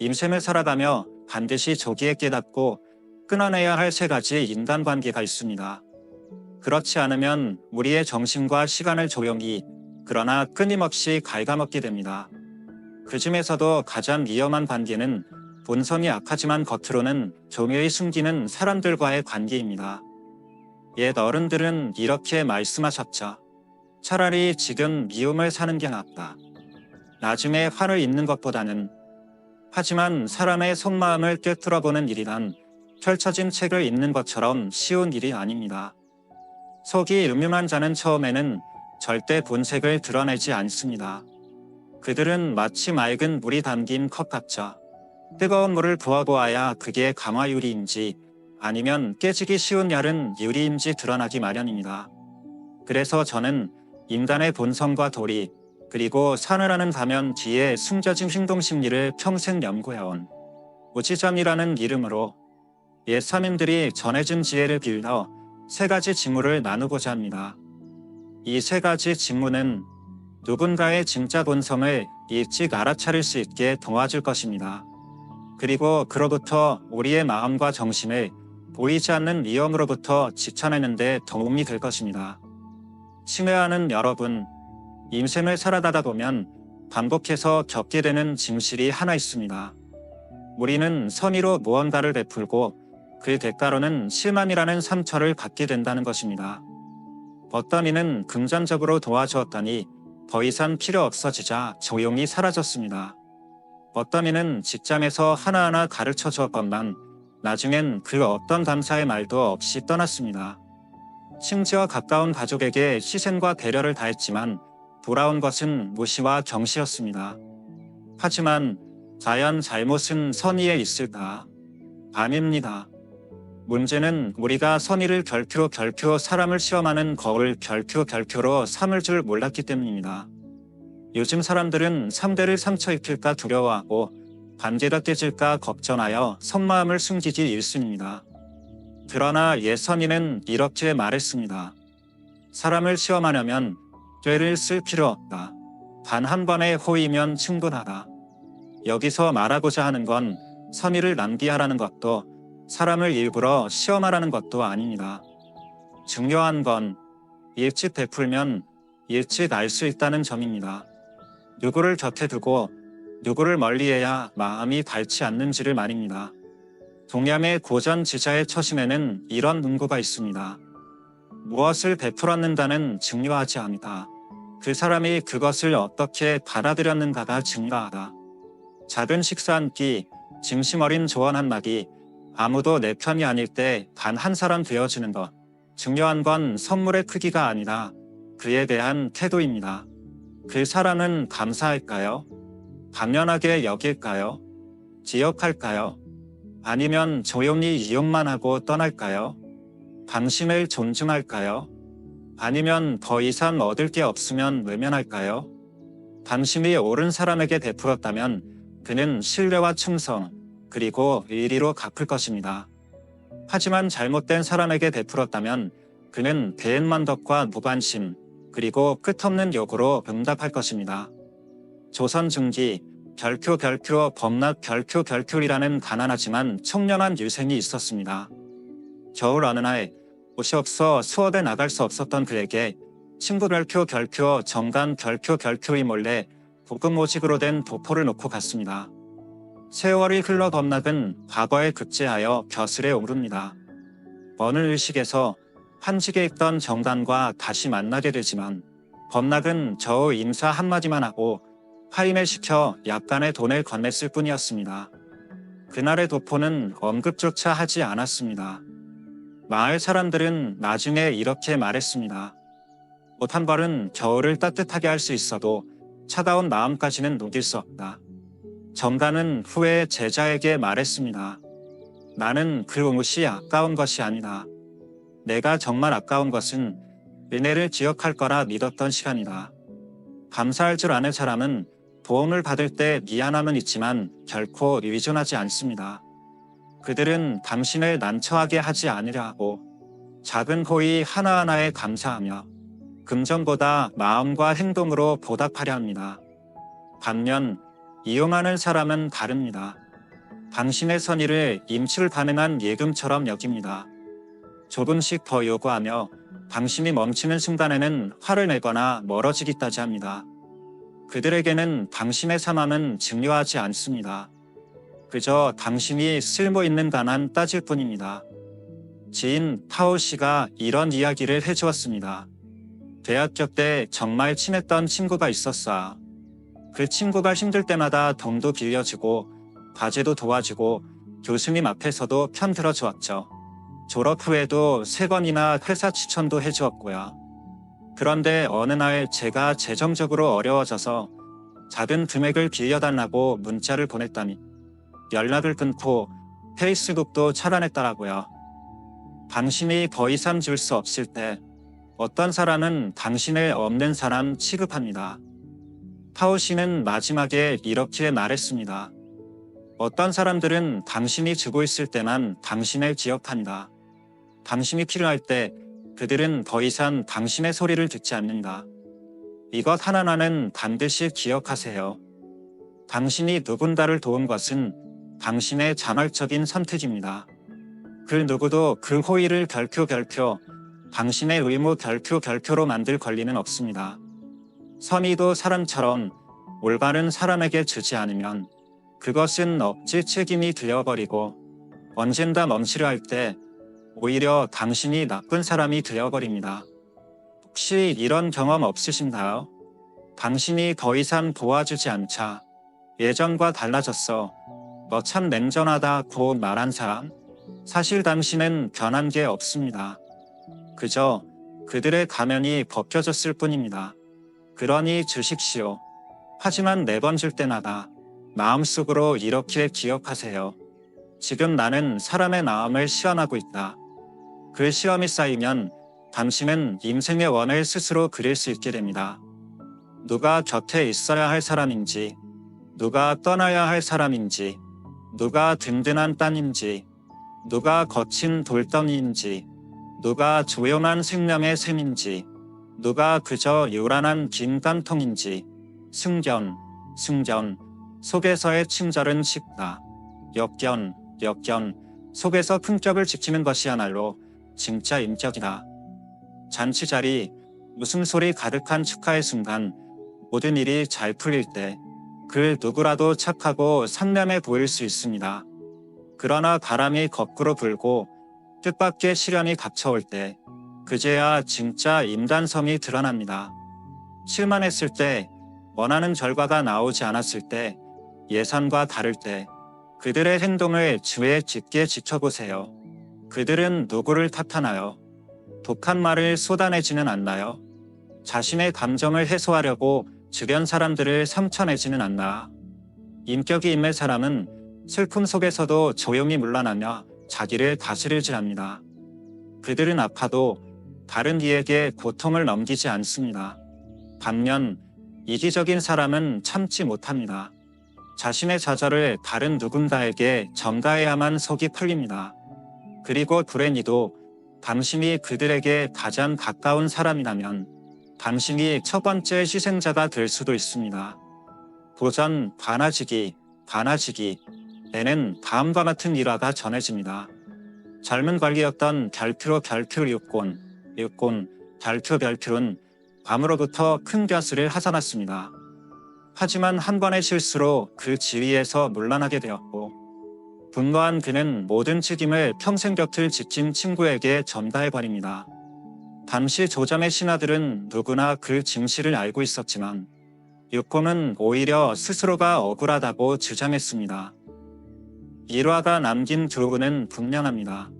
인생을 살아가며 반드시 조기에 깨닫고 끊어내야 할 세 가지 인간관계가 있습니다. 그렇지 않으면 우리의 정신과 시간을 조용히 그러나 끊임없이 갉아먹게 됩니다. 그 중에서도 가장 위험한 관계는 본성이 악하지만 겉으로는 교묘히 숨기는 사람들과의 관계입니다. 옛 어른들은 이렇게 말씀하셨죠. 차라리 지금 미움을 사는 게 낫다. 나중에 화를 잇는 것보다는. 하지만 사람의 속마음을 꿰뚫어보는 일이란 펼쳐진 책을 읽는 것처럼 쉬운 일이 아닙니다. 속이 음흉한 자는 처음에는 절대 본색을 드러내지 않습니다. 그들은 마치 맑은 물이 담긴 컵 같죠. 뜨거운 물을 부어보아야 그게 강화유리인지 아니면 깨지기 쉬운 얇은 유리인지 드러나기 마련입니다. 그래서 저는 인간의 본성과 도리, 그리고 사느라는 가면 뒤에 숨겨진 행동심리를 평생 연구해온 무지점이라는 이름으로 옛 서민들이 전해진 지혜를 빌려 세 가지 직무를 나누고자 합니다. 이 세 가지 직무는 누군가의 진짜 본성을 일찍 알아차릴 수 있게 도와줄 것입니다. 그리고 그로부터 우리의 마음과 정신을 보이지 않는 위험으로부터 지켜내는 데 도움이 될 것입니다. 친애하는 여러분, 인생을 살아가다 보면 반복해서 겪게 되는 진실이 하나 있습니다. 우리는 선의로 무언가를 베풀고 그 대가로는 실망이라는 상처를 받게 된다는 것입니다. 어떤 이는 금전적으로 도와주었더니 더 이상 필요 없어지자 조용히 사라졌습니다. 어떤 이는 직장에서 하나하나 가르쳐 주었건만 나중엔 그 어떤 감사의 말도 없이 떠났습니다. 심지어 가까운 가족에게 희생과 배려를 다했지만 돌아온 것은 무시와 경시였습니다. 하지만 과연 잘못은 선의에 있을까? 아닙니다. 문제는 우리가 선의를 결표 사람을 시험하는 거울 결표로 삼을 줄 몰랐기 때문입니다. 요즘 사람들은 상대를 상처 입힐까 두려워하고 관계가 깨질까 걱정하여 속마음을 숨기기 일쑤입니다. 그러나 옛 선의는 이렇게 말했습니다. 사람을 시험하려면 꾀를 쓸 필요 없다. 단 한 번의 호의면 충분하다. 여기서 말하고자 하는 건 선의를 낭비하라는 것도 사람을 일부러 시험하라는 것도 아닙니다. 중요한 건 일찍 베풀면 일찍 알 수 있다는 점입니다. 누구를 곁에 두고 누구를 멀리해야 마음이 닳지 않는지를 말입니다. 동양의 고전 지자의 처신에는 이런 문구가 있습니다. 무엇을 베풀었는가는 중요하지 않다. 그 사람이 그것을 어떻게 받아들였는가가 중요하다. 작은 식사 한 끼, 진심 어린 조언 한마디, 아무도 내 편이 아닐 때 단 한 사람 되어주는 것. 중요한 건 선물의 크기가 아니라 그에 대한 태도입니다. 그 사람은 감사할까요? 당연하게 여길까요? 기억할까요? 아니면 조용히 이용만 하고 떠날까요? 당신을 존중할까요? 아니면 더 이상 얻을 게 없으면 외면할까요? 당신이 옳은 사람에게 베풀었다면 그는 신뢰와 충성, 그리고 의리로 갚을 것입니다. 하지만 잘못된 사람에게 베풀었다면 그는 대행만덕과 무관심, 그리고 끝없는 욕으로 응답할 것입니다. 조선 중기 결표 범락 결표이라는 가난하지만 청렴한 유생이 있었습니다. 겨울 어느 날 옷이 없어 수업에 나갈 수 없었던 그에게 친구 결표 정간 결표이 몰래 볶음 오직으로 된 도포를 놓고 갔습니다. 세월이 흘러 범락은 과거에 급제하여 벼슬에 오릅니다. 어느 일식에서 한직에 있던 정단과 다시 만나게 되지만 범락은 겨우 인사 한마디만 하고 파임을 시켜 약간의 돈을 건넸을 뿐이었습니다. 그날의 도포는 언급조차 하지 않았습니다. 마을 사람들은 나중에 이렇게 말했습니다. 옷 한 벌은 겨울을 따뜻하게 할 수 있어도 차가운 마음까지는 녹일 수 없다. 정가는 후에 제자에게 말했습니다. 나는 그 옷이 아까운 것이 아니다. 내가 정말 아까운 것은 은혜를 기억할 거라 믿었던 시간이다. 감사할 줄 아는 사람은 도움을 받을 때 미안함은 있지만 결코 의존하지 않습니다. 그들은 당신을 난처하게 하지 않으려 하고 작은 호의 하나하나에 감사하며 금전보다 마음과 행동으로 보답하려 합니다. 반면 이용하는 사람은 다릅니다. 당신의 선의를 임출 가능한 예금처럼 여깁니다. 조금씩 더 요구하며 당신이 멈추는 순간에는 화를 내거나 멀어지기까지 합니다. 그들에게는 당신의 삶은 중요하지 않습니다. 그저 당신이 쓸모 있는 가만 따질 뿐입니다. 지인 타오 씨가 이런 이야기를 해주었습니다. 대학교 때 정말 친했던 친구가 있었어. 그 친구가 힘들 때마다 돈도 빌려주고 과제도 도와주고 교수님 앞에서도 편 들어주었죠. 졸업 후에도 3번이나 회사 추천도 해주었고요. 그런데 어느 날 제가 재정적으로 어려워져서 작은 금액을 빌려달라고 문자를 보냈더니 연락을 끊고 페이스북도 차단했더라고요. 당신이 더 이상 줄 수 없을 때 어떤 사람은 당신을 없는 사람 취급합니다. 타오 씨는 마지막에 이렇게 말했습니다. 어떤 사람들은 당신이 주고 있을 때만 당신을 기억한다. 당신이 필요할 때 그들은 더 이상 당신의 소리를 듣지 않는다. 이것 하나만은 반드시 기억하세요. 당신이 누군가를 도운 것은 당신의 자발적인 선택입니다. 그 누구도 그 호의를 결코 당신의 의무 결코로 만들 권리는 없습니다. 선의도 사람처럼 올바른 사람에게 주지 않으면 그것은 억지 책임이 되어버리고 언젠가 멈추려 할 때 오히려 당신이 나쁜 사람이 되어버립니다. 혹시 이런 경험 없으신가요? 당신이 더 이상 도와주지 않자 예전과 달라졌어. 너 참 냉정하다고 말한 사람? 사실 당신은 변한 게 없습니다. 그저 그들의 가면이 벗겨졌을 뿐입니다. 그러니 주십시오. 하지만 4번 줄 때마다 마음속으로 이렇게 기억하세요. 지금 나는 사람의 마음을 시험하고 있다. 그 시험이 쌓이면 당신은 인생의 원을 스스로 그릴 수 있게 됩니다. 누가 곁에 있어야 할 사람인지, 누가 떠나야 할 사람인지, 누가 든든한 땅인지, 누가 거친 돌덩이인지, 누가 조용한 생명의 샘인지, 누가 그저 요란한 긴 깡통인지, 승견 속에서의 친절은 쉽다. 역견 속에서 품격을 지키는 것이야말로 진짜 인격이다. 잔치 자리, 웃음소리 가득한 축하의 순간, 모든 일이 잘 풀릴 때 그 누구라도 착하고 상냥해 보일 수 있습니다. 그러나 바람이 거꾸로 불고 뜻밖의 시련이 닥쳐올 때 그제야 진짜 인간성이 드러납니다. 실망했을 때, 원하는 결과가 나오지 않았을 때, 예상과 다를 때 그들의 행동을 주의 깊게 지켜보세요. 그들은 누구를 탓하나요? 독한 말을 쏟아내지는 않나요? 자신의 감정을 해소하려고 주변 사람들을 상처내지는 않나? 인격이 있는 사람은 슬픔 속에서도 조용히 물러나며 자기를 다스리질 않습니다. 그들은 아파도 다른 이에게 고통을 넘기지 않습니다. 반면 이기적인 사람은 참지 못합니다. 자신의 좌절을 다른 누군가에게 전가해야만 속이 풀립니다. 그리고 불행히도 당신이 그들에게 가장 가까운 사람이라면 당신이 첫 번째 희생자가 될 수도 있습니다. 도전 반아지기에는 다음과 같은 일화가 전해집니다. 젊은 관리였던 별표 별표는 밤으로부터 큰 벼슬을 하사났습니다. 하지만 한 번의 실수로 그 지위에서 물러나게 되었고 분노한 그는 모든 책임을 평생 곁을 지킨 친구에게 전가해버립니다. 당시 조점의 신하들은 누구나 그 진실을 알고 있었지만 유코는 오히려 스스로가 억울하다고 주장했습니다. 일화가 남긴 교훈은 분명합니다.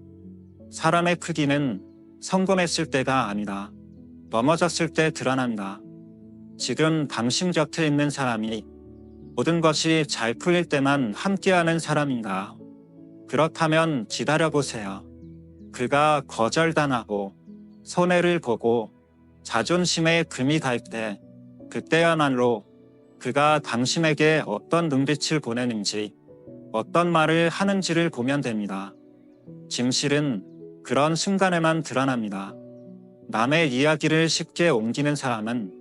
사람의 크기는 성공했을 때가 아니다. 넘어졌을 때 드러난다. 지금 당신 곁에 있는 사람이 모든 것이 잘 풀릴 때만 함께하는 사람인가? 그렇다면 기다려보세요. 그가 거절당하고 손해를 보고 자존심에 금이 갈 때 그때야말로 그가 당신에게 어떤 눈빛을 보내는지 어떤 말을 하는지를 보면 됩니다. 진실은 그런 순간에만 드러납니다. 남의 이야기를 쉽게 옮기는 사람은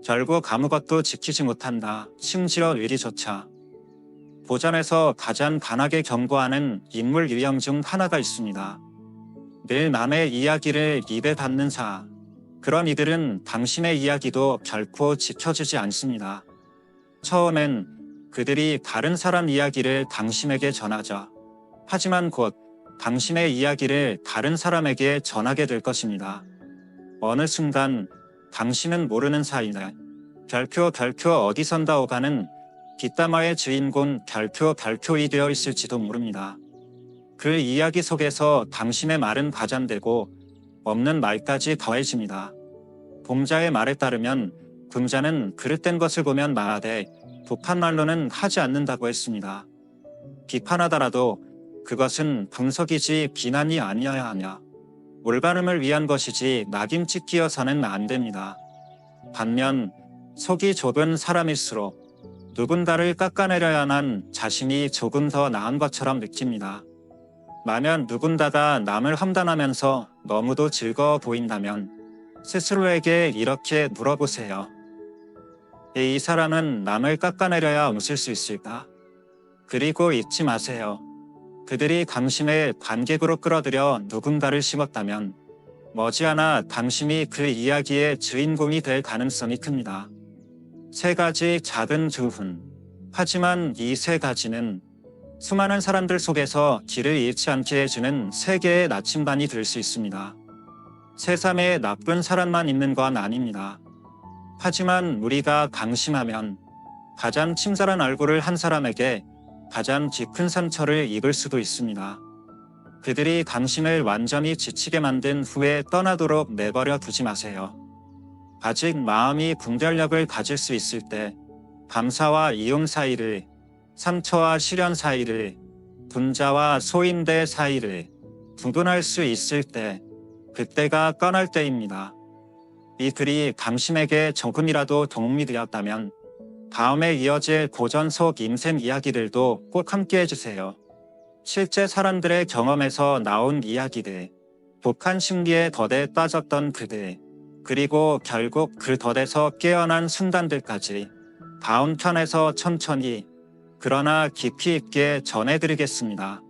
결국 아무것도 지키지 못한다. 심지어 의리조차. 고전에서 가장 강하게 경고하는 인물 유형 중 하나가 있습니다. 늘 남의 이야기를 입에 받는 자. 그런 이들은 당신의 이야기도 결코 지켜주지 않습니다. 처음엔 그들이 다른 사람 이야기를 당신에게 전하죠. 하지만 곧 당신의 이야기를 다른 사람에게 전하게 될 것입니다. 어느 순간 당신은 모르는 사이에 별표 어디선가 오가는 뒷담화의 주인공 별표이 되어 있을지도 모릅니다. 그 이야기 속에서 당신의 말은 과장되고 없는 말까지 더해집니다. 공자의 말에 따르면 공자는 그릇된 것을 보면 말하되 독한 말로는 하지 않는다고 했습니다. 비판하더라도 그것은 분석이지 비난이 아니어야 하며 올바름을 위한 것이지 낙인찍 끼어서는 안 됩니다. 반면 속이 좁은 사람일수록 누군가를 깎아내려야만 자신이 조금 더 나은 것처럼 느낍니다. 만약 누군가가 남을 험담하면서 너무도 즐거워 보인다면 스스로에게 이렇게 물어보세요. 이 사람은 남을 깎아내려야 웃을 수 있을까? 그리고 잊지 마세요. 그들이 당신을 관객으로 끌어들여 누군가를 씹었다면 머지않아 당신이 그 이야기의 주인공이 될 가능성이 큽니다. 3가지 작은 교훈. 하지만 이 3가지는 수많은 사람들 속에서 길을 잃지 않게 해주는 3개의 나침반이 될 수 있습니다. 세상에 나쁜 사람만 있는 건 아닙니다. 하지만 우리가 강심하면 가장 친절한 얼굴을 한 사람에게 가장 깊은 상처를 입을 수도 있습니다. 그들이 당신을 완전히 지치게 만든 후에 떠나도록 내버려 두지 마세요. 아직 마음이 분별력을 가질 수 있을 때 감사와 이용 사이를, 상처와 실현 사이를, 분자와 소인대 사이를 구분할 수 있을 때 그때가 떠날 때입니다. 이 글이 당신에게 조금이라도 도움이 되었다면 다음에 이어질 고전 속 인생 이야기들도 꼭 함께 해주세요. 실제 사람들의 경험에서 나온 이야기들, 독한 심리에 덫에 빠졌던 그들, 그리고 결국 그 덫에서 깨어난 순간들까지 다음 편에서 천천히 그러나 깊이 있게 전해드리겠습니다.